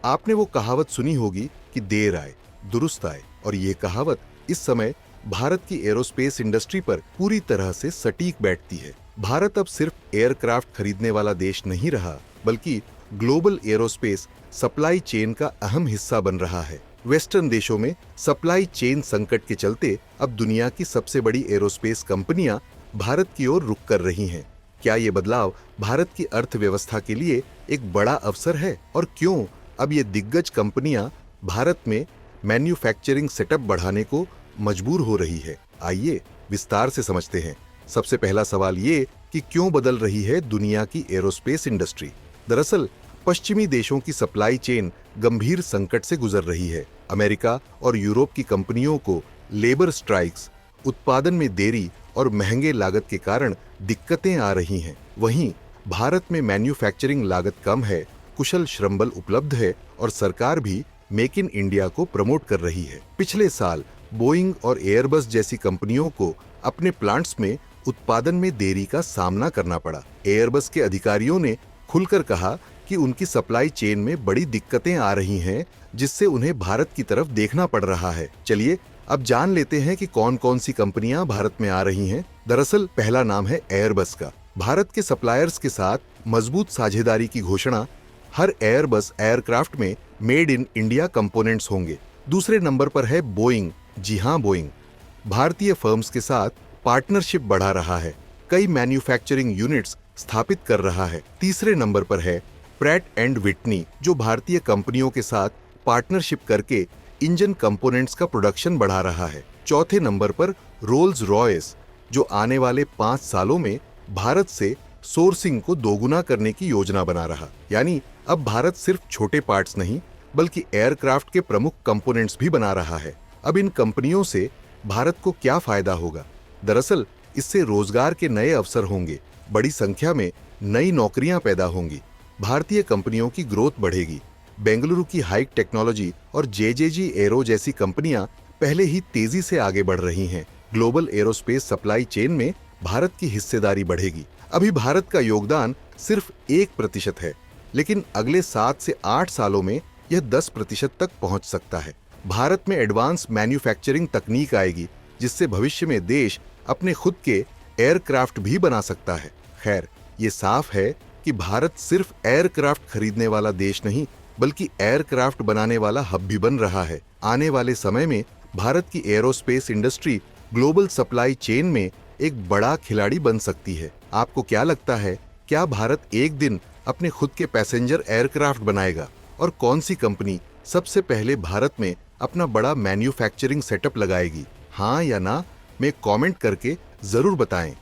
आपने वो कहावत सुनी होगी कि देर आए दुरुस्त आए, और ये कहावत इस समय भारत की एरोस्पेस इंडस्ट्री पर पूरी तरह से सटीक बैठती है। भारत अब सिर्फ एयरक्राफ्ट खरीदने वाला देश नहीं रहा, बल्कि ग्लोबल एरोस्पेस सप्लाई चेन का अहम हिस्सा बन रहा है। वेस्टर्न देशों में सप्लाई चेन संकट के चलते अब दुनिया की सबसे बड़ी एरोस्पेस कंपनियां भारत की ओर रुख कर रही हैं। क्या ये बदलाव भारत की अर्थव्यवस्था के लिए एक बड़ा अवसर है, और क्यों अब ये दिग्गज कंपनियां भारत में मैन्युफैक्चरिंग सेटअप बढ़ाने को मजबूर हो रही है? आइए विस्तार से समझते हैं। सबसे पहला सवाल ये कि क्यों बदल रही है दुनिया की एरोस्पेस इंडस्ट्री। दरअसल पश्चिमी देशों की सप्लाई चेन गंभीर संकट से गुजर रही है। अमेरिका और यूरोप की कंपनियों को लेबर स्ट्राइक्स, उत्पादन में देरी और महंगे लागत के कारण दिक्कतें आ रही हैं। वहीं भारत में मैन्युफैक्चरिंग लागत कम है, कुशल श्रमबल उपलब्ध है और सरकार भी मेक इन इंडिया को प्रमोट कर रही है। पिछले साल बोइंग और एयरबस जैसी कंपनियों को अपने प्लांट्स में उत्पादन में देरी का सामना करना पड़ा। एयरबस के अधिकारियों ने खुलकर कहा कि उनकी सप्लाई चेन में बड़ी दिक्कतें आ रही हैं, जिससे उन्हें भारत की तरफ देखना पड़ रहा है। चलिए अब जान लेते हैं कि कौन कौन सी कंपनियां भारत में आ रही हैं। दरअसल पहला नाम है एयरबस का। भारत के सप्लायर्स के साथ मजबूत साझेदारी की घोषणा। हर एयरबस एयरक्राफ्ट में मेड इन इंडिया कंपोनेंट्स होंगे। दूसरे नंबर पर है बोइंग। जी हां, बोइंग भारतीय फर्म्स के साथ पार्टनरशिप बढ़ा रहा है, कई मैन्युफैक्चरिंग यूनिट्स स्थापित कर रहा है। तीसरे नंबर पर है प्रैट एंड विटनी, जो भारतीय कंपनियों के साथ पार्टनरशिप करके इंजन कंपोनेंट्स का प्रोडक्शन बढ़ा रहा है। चौथे नंबर पर रोल्स रॉयस, जो आने वाले 5 सालों में भारत से सोर्सिंग को दोगुना करने की योजना बना रहा। यानी अब भारत सिर्फ छोटे पार्ट्स नहीं, बल्कि एयरक्राफ्ट के प्रमुख कंपोनेंट्स भी बना रहा है। अब इन कंपनियों से भारत को क्या फायदा होगा? दरअसल इससे रोजगार के नए अवसर होंगे, बड़ी संख्या में नई नौकरियां पैदा होंगी, भारतीय कंपनियों की ग्रोथ बढ़ेगी। बेंगलुरु की हाइक टेक्नोलॉजी और जेजेजी एरो जैसी कंपनियां पहले ही तेजी से आगे बढ़ रही हैं। ग्लोबल एरोस्पेस सप्लाई चेन में भारत की हिस्सेदारी बढ़ेगी। अभी भारत का योगदान सिर्फ 1% है, लेकिन अगले 7 से 8 सालों में यह 10% तक पहुंच सकता है। भारत में एडवांस मैन्युफैक्चरिंग तकनीक आएगी, जिससे भविष्य में देश अपने खुद के एयरक्राफ्ट भी बना सकता है। खैर, ये साफ है कि भारत सिर्फ एयरक्राफ्ट खरीदने वाला देश नहीं, बल्कि एयरक्राफ्ट बनाने वाला हब भी बन रहा है। आने वाले समय में भारत की aerospace industry global supply chain में एक बड़ा खिलाड़ी बन सकती है। आपको क्या लगता है, क्या भारत एक दिन अपने खुद के पैसेंजर एयरक्राफ्ट बनाएगा? और कौन सी कंपनी सबसे पहले भारत में अपना बड़ा मैन्युफैक्चरिंग सेटअप लगाएगी? हाँ या ना में कमेंट करके जरूर बताएं।